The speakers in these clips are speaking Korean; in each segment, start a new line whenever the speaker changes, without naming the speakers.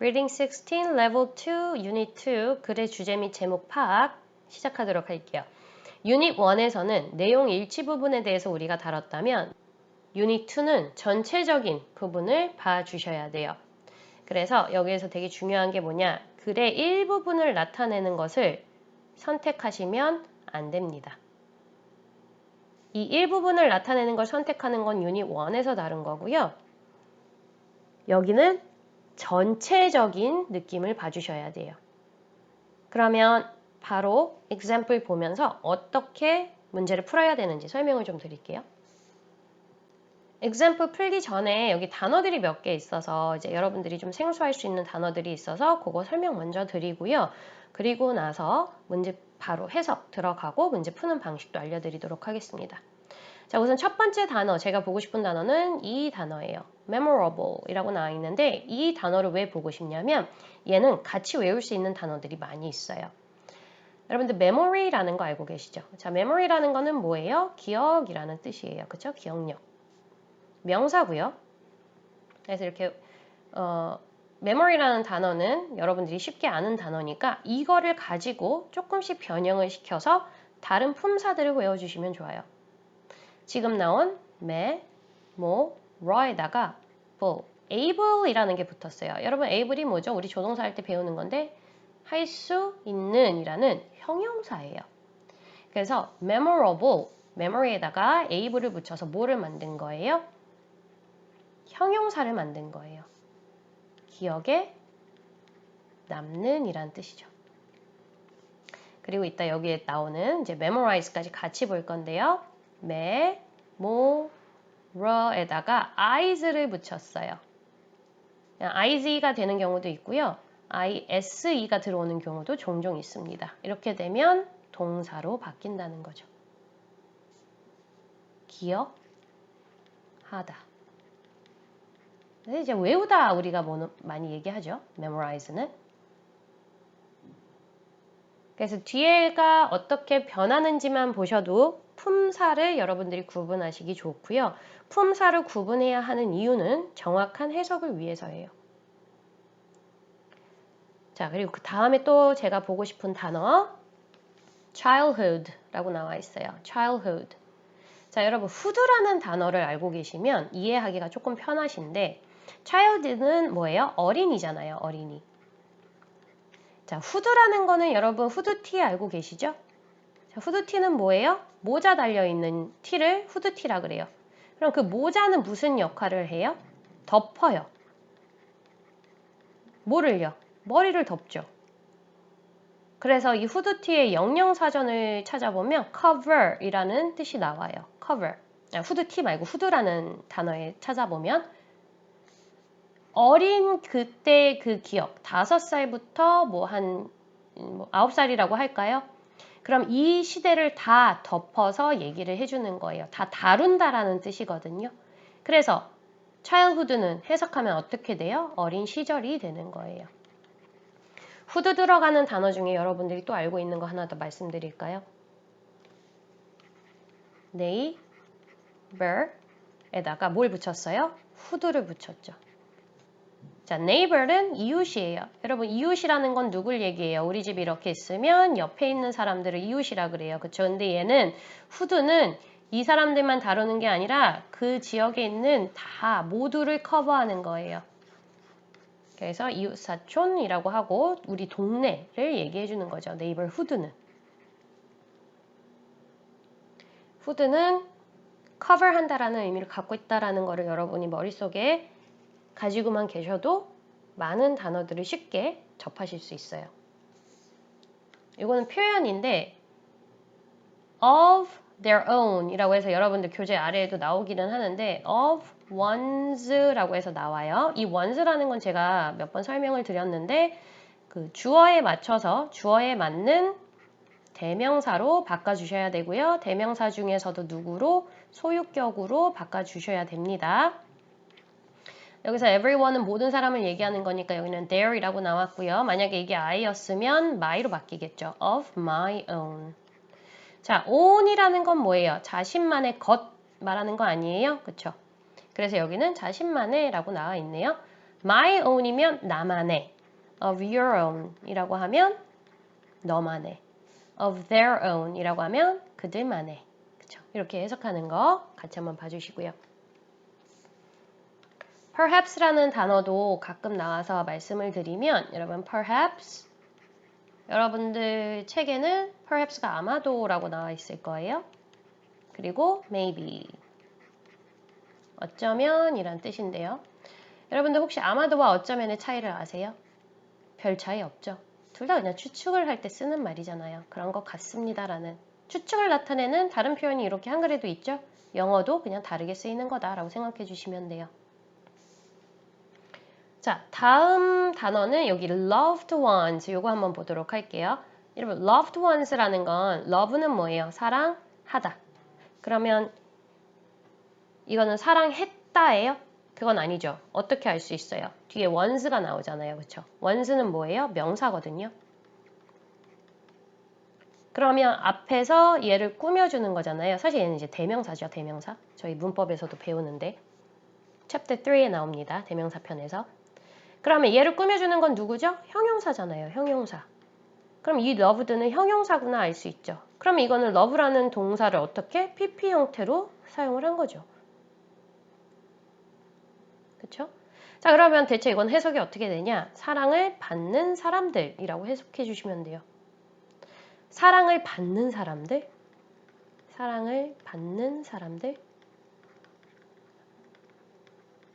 Reading 16, Level 2, Unit 2, 글의 주제 및 제목 파악 시작하도록 할게요. 유닛 1에서는 내용 일치 부분에 대해서 우리가 다뤘다면 유닛 2는 전체적인 부분을 봐주셔야 돼요. 그래서 여기에서 되게 중요한 게 뭐냐? 글의 일부분을 나타내는 것을 선택하시면 안 됩니다. 이 일부분을 나타내는 걸 선택하는 건 유닛 1에서 다른 거고요. 여기는 전체적인 느낌을 봐주셔야 돼요. 그러면 바로 example 보면서 어떻게 문제를 풀어야 되는지 설명을 좀 드릴게요. example 풀기 전에 여기 단어들이 몇 개 있어서 이제 여러분들이 좀 생소할 수 있는 단어들이 있어서 그거 설명 먼저 드리고요. 그리고 나서 문제 바로 해석 들어가고 문제 푸는 방식도 알려드리도록 하겠습니다. 자, 우선 첫 번째 단어, 제가 보고 싶은 단어는 이 단어예요. memorable 이라고 나와 있는데 이 단어를 왜 보고 싶냐면 얘는 같이 외울 수 있는 단어들이 많이 있어요. 여러분들 memory라는 거 알고 계시죠? 자, memory라는 거는 뭐예요? 기억이라는 뜻이에요. 그쵸? 기억력. 명사고요. 그래서 이렇게 memory라는 단어는 여러분들이 쉽게 아는 단어니까 이거를 가지고 조금씩 변형을 시켜서 다른 품사들을 외워주시면 좋아요. 지금 나온 ra에다가 able이라는 게 붙었어요. 여러분 able이 뭐죠? 우리 조동사 할 때 배우는 건데 할 수 있는 이라는 형용사예요. 그래서 memorable, memory에다가 able을 붙여서 뭐를 만든 거예요? 형용사를 만든 거예요. 기억에 남는 이란 뜻이죠. 그리고 이따 여기에 나오는 이제 memorize까지 같이 볼 건데요. memory에다가 is를 붙였어요. is가 되는 경우도 있고요. ise가 들어오는 경우도 종종 있습니다. 이렇게 되면 동사로 바뀐다는 거죠. 기억하다. 근데 이제 외우다 우리가 많이 얘기하죠. memorize는. 그래서 뒤에가 어떻게 변하는지만 보셔도 품사를 여러분들이 구분하시기 좋고요. 품사를 구분해야 하는 이유는 정확한 해석을 위해서예요. 자, 그리고 그 다음에 또 제가 보고 싶은 단어 childhood라고 나와 있어요. childhood. 자, 여러분 hood라는 단어를 알고 계시면 이해하기가 조금 편하신데 child는 뭐예요? 어린이잖아요. 어린이. 자, 후드라는 거는 여러분 후드티 알고 계시죠? 자, 후드티는 뭐예요? 모자 달려있는 티를 후드티라 그래요. 그럼 그 모자는 무슨 역할을 해요? 덮어요. 뭐를요? 머리를 덮죠. 그래서 이 후드티의 영영사전을 찾아보면 cover이라는 뜻이 나와요. cover. 후드티 말고 후드라는 단어에 찾아보면 어린 그때 그 기억, 5살부터 한 9살이라고 할까요? 그럼 이 시대를 다 덮어서 얘기를 해주는 거예요. 다 다룬다라는 뜻이거든요. 그래서 childhood는 해석하면 어떻게 돼요? 어린 시절이 되는 거예요. 후드 들어가는 단어 중에 여러분들이 또 알고 있는 거 하나 더 말씀드릴까요? neighbor에다가 뭘 붙였어요? 후드를 붙였죠. 자, neighbor는 이웃이에요. 여러분 이웃이라는 건 누굴 얘기해요? 우리 집 이렇게 있으면 옆에 있는 사람들을 이웃이라 그래요. 그쵸? 근데 얘는 후드는 이 사람들만 다루는 게 아니라 그 지역에 있는 다 모두를 커버하는 거예요. 그래서 이웃사촌이라고 하고 우리 동네를 얘기해 주는 거죠. neighborhood는. 후드는 cover한다라는 의미를 갖고 있다라는 거를 여러분이 머릿속에 가지고만 계셔도 많은 단어들을 쉽게 접하실 수 있어요. 이거는 표현인데 of their own 이라고 해서 여러분들 교재 아래에도 나오기는 하는데 of one's라고 해서 나와요. 이 one's라는 건 제가 몇 번 설명을 드렸는데 그 주어에 맞춰서 주어에 맞는 대명사로 바꿔주셔야 되고요. 대명사 중에서도 누구로? 소유격으로 바꿔주셔야 됩니다. 여기서 everyone은 모든 사람을 얘기하는 거니까 여기는 there이라고 나왔고요. 만약에 이게 I였으면 my로 바뀌겠죠. of my own. 자, own이라는 건 뭐예요? 자신만의 것 말하는 거 아니에요? 그쵸? 그래서 여기는 자신만의 라고 나와 있네요. my own이면 나만의, of your own 이라고 하면 너만의, of their own 이라고 하면 그들만의. 그쵸? 이렇게 해석하는 거 같이 한번 봐주시고요. perhaps라는 단어도 가끔 나와서 말씀을 드리면 여러분 perhaps 여러분들 책에는 perhaps가 아마도라고 나와 있을 거예요. 그리고 maybe 어쩌면 이란 뜻인데요. 여러분들 혹시 아마도와 어쩌면의 차이를 아세요? 별 차이 없죠. 둘 다 그냥 추측을 할 때 쓰는 말이잖아요. 그런 것 같습니다라는 추측을 나타내는 다른 표현이 이렇게 한글에도 있죠. 영어도 그냥 다르게 쓰이는 거다라고 생각해 주시면 돼요. 자, 다음 단어는 여기 loved ones 요거 한번 보도록 할게요. 여러분 loved ones라는 건 love는 뭐예요? 사랑하다. 그러면 이거는 사랑했다예요? 그건 아니죠. 어떻게 알 수 있어요? 뒤에 ones가 나오잖아요. 그쵸? ones는 뭐예요? 명사거든요. 그러면 앞에서 얘를 꾸며주는 거잖아요. 사실 얘는 이제 대명사죠. 대명사. 저희 문법에서도 배우는데 챕터 3에 나옵니다. 대명사 편에서. 그러면 얘를 꾸며주는 건 누구죠? 형용사잖아요. 형용사. 그럼 이 loved는 형용사구나 알 수 있죠. 그럼 이거는 love라는 동사를 어떻게? PP 형태로 사용을 한 거죠. 그쵸? 자, 그러면 대체 이건 해석이 어떻게 되냐? 사랑을 받는 사람들이라고 해석해 주시면 돼요. 사랑을 받는 사람들? 사랑을 받는 사람들?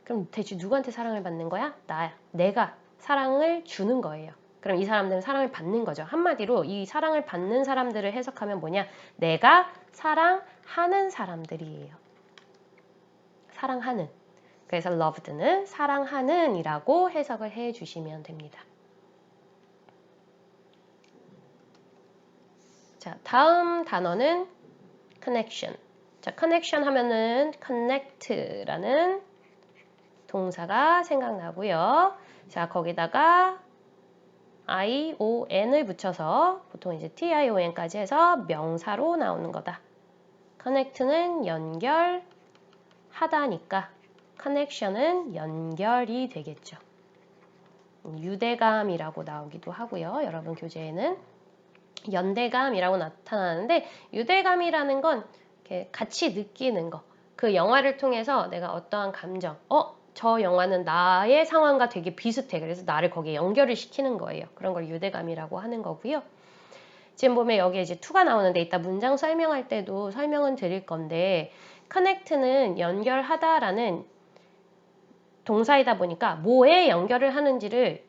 그럼 대체 누구한테 사랑을 받는 거야? 나야. 내가 사랑을 주는 거예요. 그럼 이 사람들은 사랑을 받는 거죠. 한마디로 이 사랑을 받는 사람들을 해석하면 뭐냐? 내가 사랑하는 사람들이에요. 사랑하는. 그래서 loved는 사랑하는 이라고 해석을 해 주시면 됩니다. 자, 다음 단어는 connection. 자, connection 하면은 connect라는 동사가 생각나고요. 자, 거기다가 ion을 붙여서 보통 이제 tion까지 해서 명사로 나오는 거다. connect는 연결하다니까 connection은 연결이 되겠죠. 유대감이라고 나오기도 하고요. 여러분 교재에는 연대감이라고 나타나는데 유대감이라는 건 이렇게 같이 느끼는 거. 그 영화를 통해서 내가 어떠한 감정, 저 영화는 나의 상황과 되게 비슷해. 그래서 나를 거기에 연결을 시키는 거예요. 그런 걸 유대감이라고 하는 거고요. 지금 보면 여기에 이제 to가 나오는데 이따 문장 설명할 때도 설명은 드릴 건데 connect는 연결하다라는 동사이다 보니까 뭐에 연결을 하는지를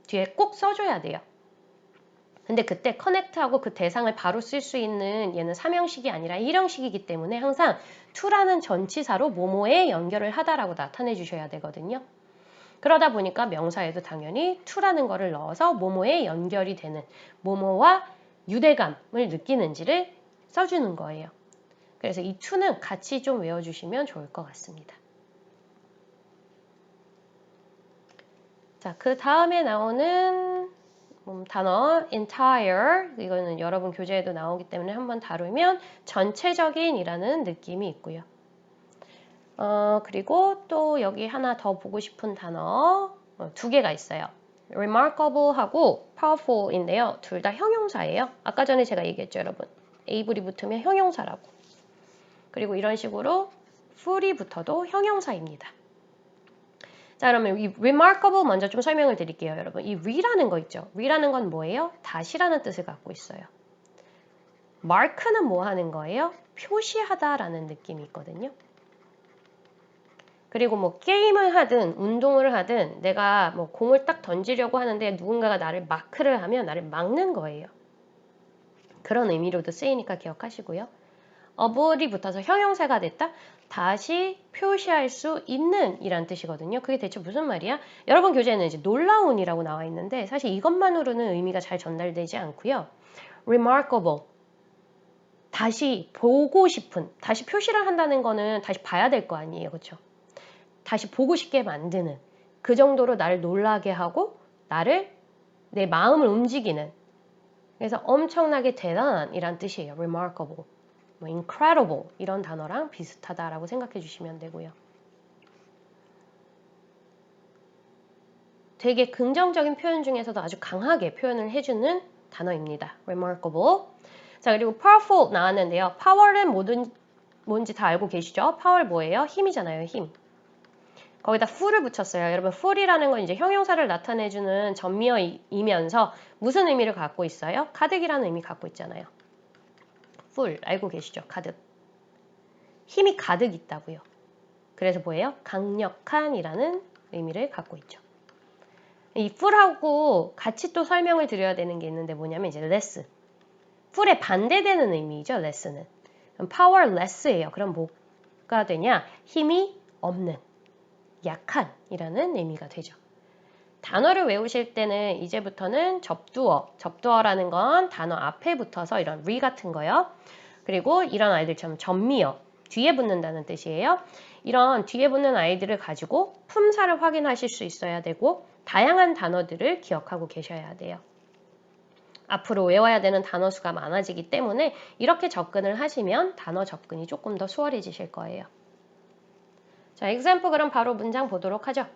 뒤에 꼭 써줘야 돼요. 근데 그때 connect하고 그 대상을 바로 쓸 수 있는 얘는 3형식이 아니라 1형식이기 때문에 항상 to라는 전치사로 뭐뭐에 연결을 하다라고 나타내 주셔야 되거든요. 그러다 보니까 명사에도 당연히 to라는 거를 넣어서 뭐뭐에 연결이 되는 뭐뭐와 유대감을 느끼는지를 써주는 거예요. 그래서 이 to는 같이 좀 외워주시면 좋을 것 같습니다. 자, 그 다음에 나오는 단어 entire 이거는 여러분 교재에도 나오기 때문에 한번 다루면 전체적인이라는 느낌이 있고요. 그리고 또 여기 하나 더 보고 싶은 단어 두 개가 있어요. remarkable하고 powerful인데요. 둘 다 형용사예요. 아까 전에 제가 얘기했죠, 여러분. able이 붙으면 형용사라고. 그리고 이런 식으로 ful이 붙어도 형용사입니다. 자, 그러면 이 remarkable 먼저 좀 설명을 드릴게요, 여러분. 이 re라는 거 있죠. re라는 건 뭐예요? 다시라는 뜻을 갖고 있어요. mark는 뭐 하는 거예요? 표시하다라는 느낌이 있거든요. 그리고 뭐 게임을 하든 운동을 하든 내가 뭐 공을 딱 던지려고 하는데 누군가가 나를 마크를 하면 나를 막는 거예요. 그런 의미로도 쓰이니까 기억하시고요. about이 붙어서 형용사가 됐다? 다시 표시할 수 있는 이란 뜻이거든요. 그게 대체 무슨 말이야? 여러분 교재에는 이제 놀라운이라고 나와 있는데 사실 이것만으로는 의미가 잘 전달되지 않고요. remarkable 다시 보고 싶은 다시 표시를 한다는 거는 다시 봐야 될 거 아니에요. 그렇죠? 다시 보고 싶게 만드는 그 정도로 나를 놀라게 하고 나를 내 마음을 움직이는 그래서 엄청나게 대단한 이란 뜻이에요. remarkable 뭐 incredible 이런 단어랑 비슷하다라고 생각해 주시면 되고요. 되게 긍정적인 표현 중에서도 아주 강하게 표현을 해주는 단어입니다. remarkable. 자, 그리고 powerful 나왔는데요. power는 뭔지 다 알고 계시죠? power 뭐예요? 힘이잖아요, 힘. 거기다 full을 붙였어요. 여러분, full이라는 건 이제 형용사를 나타내주는 전미어이면서 무슨 의미를 갖고 있어요? 가득이라는 의미 갖고 있잖아요. full, 알고 계시죠? 가득. 힘이 가득 있다고요. 그래서 뭐예요? 강력한이라는 의미를 갖고 있죠. 이 full하고 같이 또 설명을 드려야 되는 게 있는데 뭐냐면 이제 less. full에 반대되는 의미죠, less는. 그럼 powerless예요. 그럼 뭐가 되냐? 힘이 없는, 약한이라는 의미가 되죠. 단어를 외우실 때는 이제부터는 접두어라는 건 단어 앞에 붙어서 이런 re 같은 거요. 그리고 이런 아이들처럼 전미어, 뒤에 붙는다는 뜻이에요. 이런 뒤에 붙는 아이들을 가지고 품사를 확인하실 수 있어야 되고 다양한 단어들을 기억하고 계셔야 돼요. 앞으로 외워야 되는 단어 수가 많아지기 때문에 이렇게 접근을 하시면 단어 접근이 조금 더 수월해지실 거예요. 자, example 그럼 바로 문장 보도록 하죠.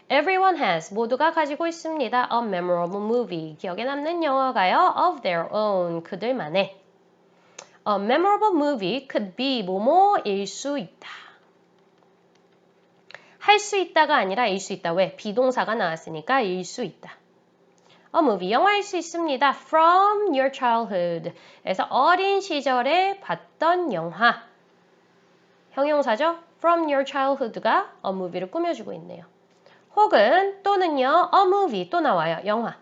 Everyone has, 모두가 가지고 있습니다. A memorable movie, 기억에 남는 영화가요. Of their own, 그들만의. A memorable movie could be 뭐뭐일 수 있다. 할 수 있다가 아니라 일 수 있다. 왜? 비동사가 나왔으니까 일 수 있다. A movie, 영화일 수 있습니다. From your childhood, 에서 어린 시절에 봤던 영화. 형용사죠? From your childhood가 a movie를 꾸며주고 있네요. 혹은 또는요, a movie 또 나와요. 영화.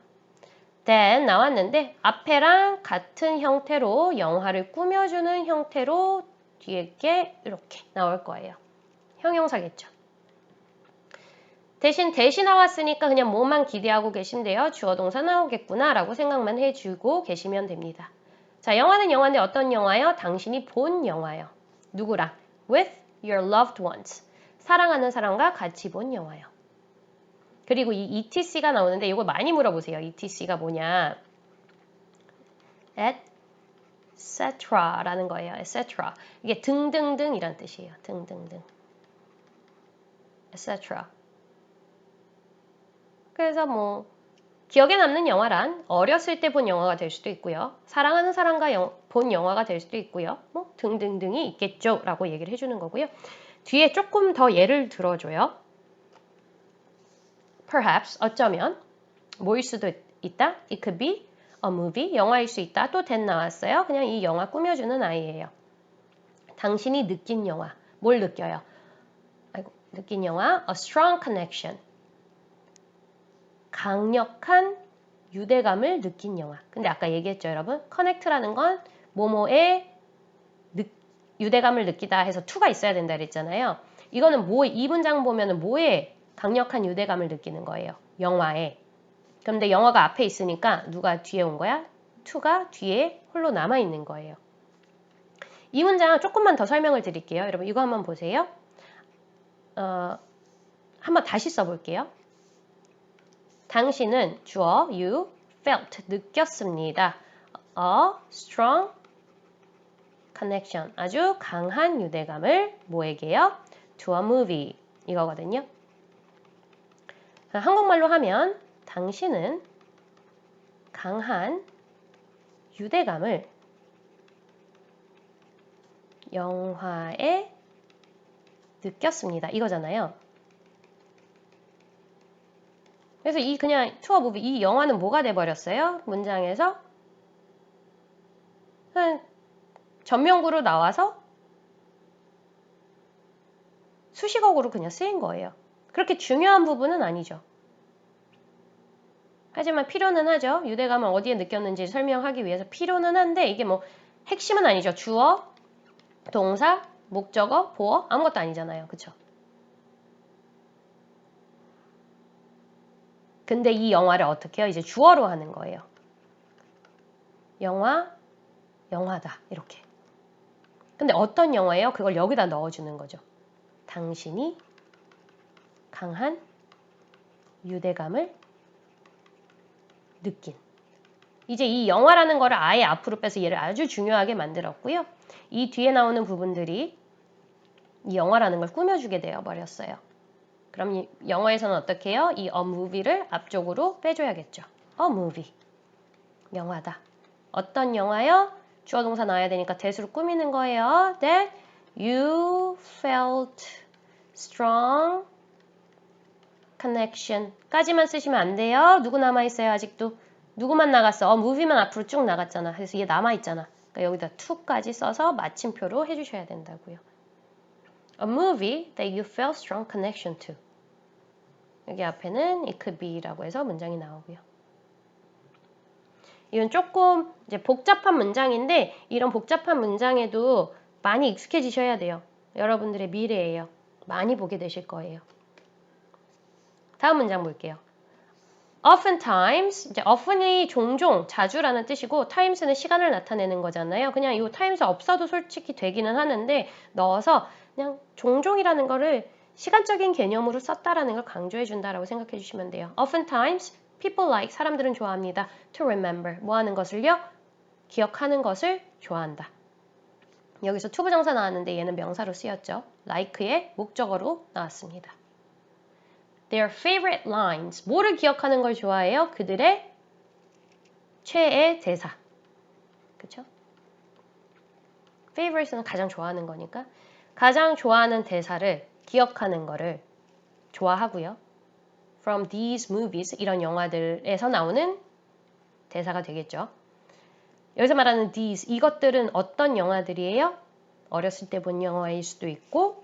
then 나왔는데 앞에랑 같은 형태로 영화를 꾸며주는 형태로 뒤에 게 이렇게 나올 거예요. 형용사겠죠. 대신 나왔으니까 그냥 뭐만 기대하고 계시면 돼요. 주어 동사 나오겠구나 라고 생각만 해주고 계시면 됩니다. 자, 영화는 영화인데 어떤 영화요? 당신이 본 영화요. 누구랑? With your loved ones. 사랑하는 사람과 같이 본 영화요. 그리고 이 etc가 나오는데 이거 많이 물어보세요. etc가 뭐냐? etc라는 거예요. etc. 이게 등등등 이란 뜻이에요. 등등등. etc. 그래서 뭐 기억에 남는 영화란 어렸을 때 본 영화가 될 수도 있고요. 사랑하는 사람과 본 영화가 될 수도 있고요. 뭐 등등등이 있겠죠. 라고 얘기를 해주는 거고요. 뒤에 조금 더 예를 들어줘요. Perhaps, 어쩌면 뭐일 수도 있다. It could be a movie, 영화일 수 있다. 또 then 나왔어요. 그냥 이 영화 꾸며주는 아이예요. 당신이 느낀 영화, 뭘 느껴요? 느낀 영화, a strong connection, 강력한 유대감을 느낀 영화. 근데 아까 얘기했죠, 여러분? connect라는 건 뭐뭐에 유대감을 느끼다 해서 to가 있어야 된다 그랬잖아요. 이거는 이 문장 보면은 뭐에 강력한 유대감을 느끼는 거예요? 영화에. 그런데 영화가 앞에 있으니까 누가 뒤에 온 거야? to가 뒤에 홀로 남아있는 거예요. 이 문장 조금만 더 설명을 드릴게요. 여러분 이거 한번 보세요. 한번 다시 써볼게요. 당신은 주어 you felt 느꼈습니다. A strong connection 아주 강한 유대감을 뭐에게요? To a movie 이거거든요. 한국말로 하면 당신은 강한 유대감을 영화에 느꼈습니다. 이거잖아요. 그래서 이 그냥 투어 무비 이 영화는 뭐가 돼버렸어요? 문장에서 전명구로 나와서 수식어구로 그냥 쓰인 거예요. 그렇게 중요한 부분은 아니죠. 하지만 필요는 하죠. 유대감을 어디에 느꼈는지 설명하기 위해서 필요는 한데 이게 뭐 핵심은 아니죠. 주어, 동사, 목적어, 보어 아무것도 아니잖아요. 그쵸? 근데 이 영화를 어떻게 해요? 이제 주어로 하는 거예요. 영화다 이렇게. 근데 어떤 영화예요? 그걸 여기다 넣어주는 거죠. 당신이 강한 유대감을 느낀. 이제 이 영화라는 거를 아예 앞으로 빼서 얘를 아주 중요하게 만들었고요. 이 뒤에 나오는 부분들이 이 영화라는 걸 꾸며주게 되어 버렸어요. 그럼 영어에서는 어떻게 해요? 이 a movie를 앞쪽으로 빼줘야겠죠. a movie. 영화다. 어떤 영화요? 주어 동사 나와야 되니까 that으로 꾸미는 거예요. That you felt strong connection 까지만 쓰시면 안 돼요. 누구 남아있어요? 아직도. 누구만 나갔어? movie만 앞으로 쭉 나갔잖아. 그래서 얘 남아있잖아. 그러니까 여기다 to까지 써서 마침표로 해주셔야 된다고요. A movie that you felt strong connection to. 여기 앞에는 it could be라고 해서 문장이 나오고요. 이건 조금 이제 복잡한 문장인데 이런 복잡한 문장에도 많이 익숙해지셔야 돼요. 여러분들의 미래예요. 많이 보게 되실 거예요. 다음 문장 볼게요. Oftentimes, 이제 often이 종종, 자주라는 뜻이고 times는 시간을 나타내는 거잖아요. 그냥 이 times 없어도 솔직히 되기는 하는데 넣어서 그냥 종종이라는 거를 시간적인 개념으로 썼다라는 걸 강조해 준다라고 생각해 주시면 돼요. Oftentimes, people like, 사람들은 좋아합니다. To remember, 뭐 하는 것을요? 기억하는 것을 좋아한다. 여기서 to 부정사 나왔는데 얘는 명사로 쓰였죠. like의 목적어로 나왔습니다. Their favorite lines. 뭐를 기억하는 걸 좋아해요? 그들의 최애 대사. 그쵸? favorite는 가장 좋아하는 거니까 가장 좋아하는 대사를 기억하는 거를 좋아하고요. From these movies, 이런 영화들에서 나오는 대사가 되겠죠. 여기서 말하는 these, 이것들은 어떤 영화들이에요? 어렸을 때 본 영화일 수도 있고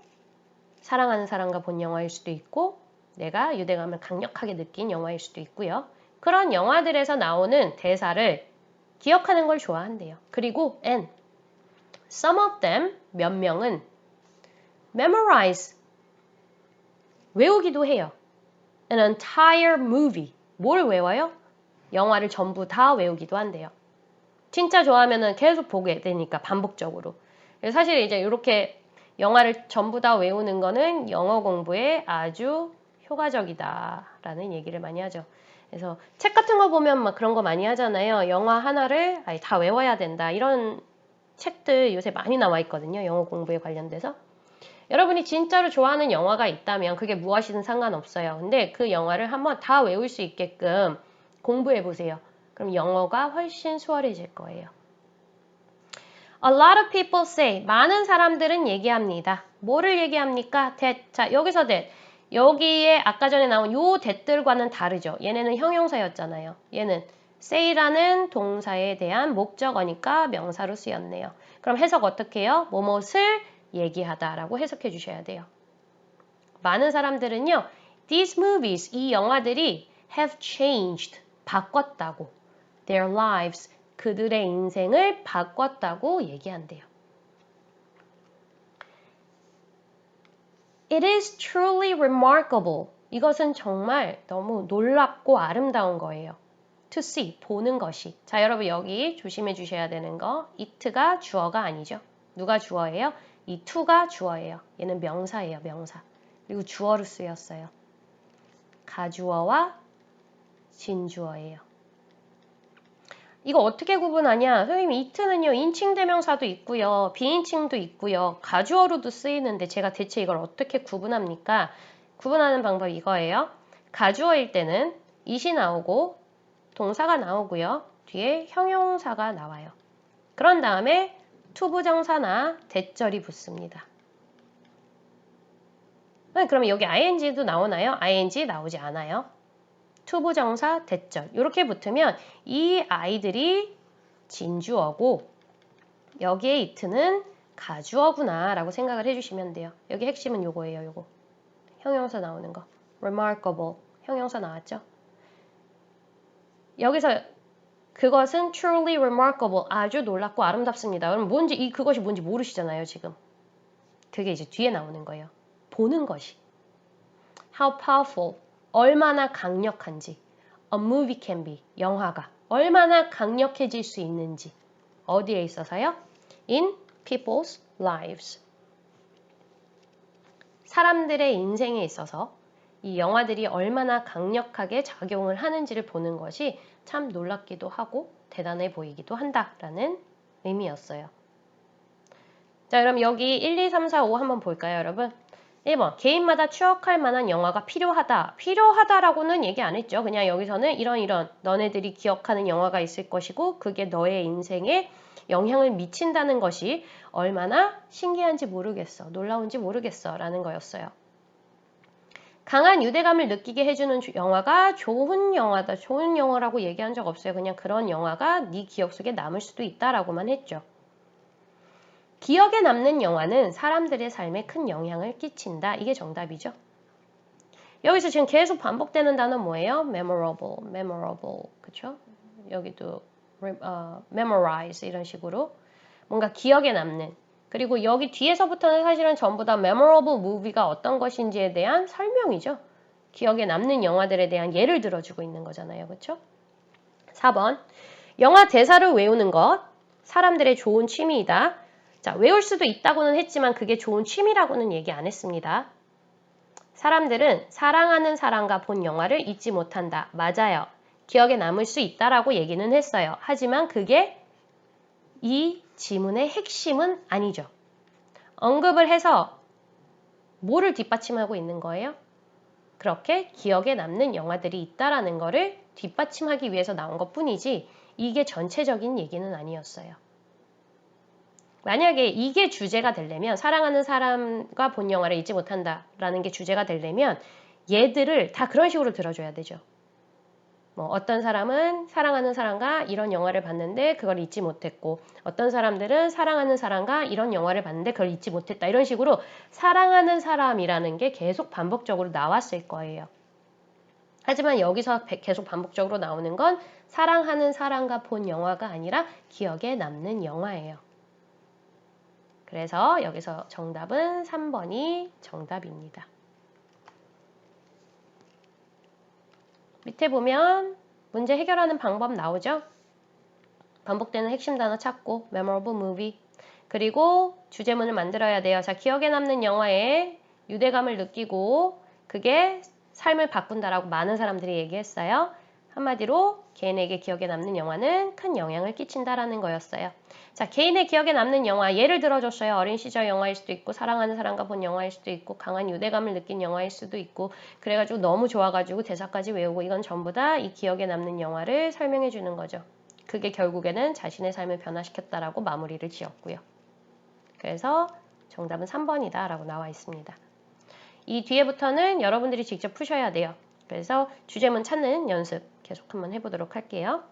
사랑하는 사람과 본 영화일 수도 있고 내가 유대감을 강력하게 느낀 영화일 수도 있고요. 그런 영화들에서 나오는 대사를 기억하는 걸 좋아한대요. 그리고 and some of them, 몇 명은 memorize, 외우기도 해요. An entire movie, 뭘 외워요? 영화를 전부 다 외우기도 한대요. 진짜 좋아하면은 계속 보게 되니까 반복적으로. 사실 이제 이렇게 영화를 전부 다 외우는 거는 영어 공부에 아주 효과적이다라는 얘기를 많이 하죠. 그래서 책 같은 거 보면 막 그런 거 많이 하잖아요. 영화 하나를 다 외워야 된다. 이런 책들 요새 많이 나와 있거든요. 영어 공부에 관련돼서. 여러분이 진짜로 좋아하는 영화가 있다면 그게 무엇이든 상관없어요. 근데 그 영화를 한번 다 외울 수 있게끔 공부해 보세요. 그럼 영어가 훨씬 수월해질 거예요. A lot of people say, 많은 사람들은 얘기합니다. 뭐를 얘기합니까? that. 자, 여기서 that. 여기에 아까 전에 나온 요 that들과는 다르죠. 얘네는 형용사였잖아요. 얘는 say라는 동사에 대한 목적어니까 명사로 쓰였네요. 그럼 해석 어떻게 해요? 뭐뭇을 얘기하다라고 해석해 주셔야 돼요. 많은 사람들은요. These movies, 이 영화들이 have changed, 바꿨다고. Their lives, 그들의 인생을 바꿨다고 얘기한대요. It is truly remarkable. 이것은 정말 너무 놀랍고 아름다운 거예요. To see, 보는 것이. 자, 여러분 여기 조심해 주셔야 되는 거. it가 주어가 아니죠. 누가 주어예요? 이 to가 주어예요. 얘는 명사예요, 명사. 그리고 주어로 쓰였어요. 가주어와 진주어예요. 이거 어떻게 구분하냐? 선생님, it는요, 인칭 대명사도 있고요, 비인칭도 있고요, 가주어로도 쓰이는데 제가 대체 이걸 어떻게 구분합니까? 구분하는 방법이 이거예요. 가주어일 때는 it이 나오고 동사가 나오고요, 뒤에 형용사가 나와요. 그런 다음에 투부정사나 대절이 붙습니다. 그러면 여기 ing도 나오나요? ing 나오지 않아요. 투부정사, 대절 이렇게 붙으면 이 아이들이 진주어고 여기에 it는 가주어구나 라고 생각을 해주시면 돼요. 여기 핵심은 요거예요. 요거. 형용사 나오는 거. remarkable. 형용사 나왔죠? 여기서 그것은 truly remarkable. 아주 놀랍고 아름답습니다. 그럼 그것이 뭔지 모르시잖아요, 지금. 그게 이제 뒤에 나오는 거예요. 보는 것이. How powerful. 얼마나 강력한지. A movie can be. 영화가. 얼마나 강력해질 수 있는지. 어디에 있어서요? In people's lives. 사람들의 인생에 있어서 이 영화들이 얼마나 강력하게 작용을 하는지를 보는 것이 참 놀랍기도 하고 대단해 보이기도 한다라는 의미였어요. 자, 그럼 여기 1, 2, 3, 4, 5 한번 볼까요, 여러분? 1번 개인마다 추억할 만한 영화가 필요하다. 필요하다라고는 얘기 안 했죠. 그냥 여기서는 이런 너네들이 기억하는 영화가 있을 것이고 그게 너의 인생에 영향을 미친다는 것이 얼마나 신기한지 모르겠어. 놀라운지 모르겠어. 라는 거였어요. 강한 유대감을 느끼게 해주는 영화가 좋은 영화다. 좋은 영화라고 얘기한 적 없어요. 그냥 그런 영화가 네 기억 속에 남을 수도 있다라고만 했죠. 기억에 남는 영화는 사람들의 삶에 큰 영향을 끼친다. 이게 정답이죠. 여기서 지금 계속 반복되는 단어 뭐예요? memorable, memorable. 그쵸? 여기도 memorize 이런 식으로 뭔가 기억에 남는. 그리고 여기 뒤에서부터는 사실은 전부 다 memorable movie가 어떤 것인지에 대한 설명이죠. 기억에 남는 영화들에 대한 예를 들어주고 있는 거잖아요. 그쵸? 4번. 영화 대사를 외우는 것. 사람들의 좋은 취미이다. 자, 외울 수도 있다고는 했지만 그게 좋은 취미라고는 얘기 안 했습니다. 사람들은 사랑하는 사람과 본 영화를 잊지 못한다. 맞아요. 기억에 남을 수 있다라고 얘기는 했어요. 하지만 그게 이 지문의 핵심은 아니죠. 언급을 해서 뭐를 뒷받침하고 있는 거예요? 그렇게 기억에 남는 영화들이 있다라는 거를 뒷받침하기 위해서 나온 것뿐이지 이게 전체적인 얘기는 아니었어요. 만약에 이게 주제가 되려면 사랑하는 사람과 본 영화를 잊지 못한다라는 게 주제가 되려면 얘들을 다 그런 식으로 들어줘야 되죠. 뭐 어떤 사람은 사랑하는 사람과 이런 영화를 봤는데 그걸 잊지 못했고 어떤 사람들은 사랑하는 사람과 이런 영화를 봤는데 그걸 잊지 못했다. 이런 식으로 사랑하는 사람이라는 게 계속 반복적으로 나왔을 거예요. 하지만 여기서 계속 반복적으로 나오는 건 사랑하는 사람과 본 영화가 아니라 기억에 남는 영화예요. 그래서 여기서 정답은 3번이 정답입니다. 밑에 보면 문제 해결하는 방법 나오죠? 반복되는 핵심 단어 찾고 memorable movie 그리고 주제문을 만들어야 돼요. 자, 기억에 남는 영화에 유대감을 느끼고 그게 삶을 바꾼다라고 많은 사람들이 얘기했어요. 한마디로 개인에게 기억에 남는 영화는 큰 영향을 끼친다라는 거였어요. 자, 개인의 기억에 남는 영화 예를 들어줬어요. 어린 시절 영화일 수도 있고 사랑하는 사람과 본 영화일 수도 있고 강한 유대감을 느낀 영화일 수도 있고 그래가지고 너무 좋아가지고 대사까지 외우고 이건 전부 다 이 기억에 남는 영화를 설명해 주는 거죠. 그게 결국에는 자신의 삶을 변화시켰다라고 마무리를 지었고요. 그래서 정답은 3번이다 라고 나와 있습니다. 이 뒤에부터는 여러분들이 직접 푸셔야 돼요. 그래서 주제문 찾는 연습 계속 한번 해보도록 할게요.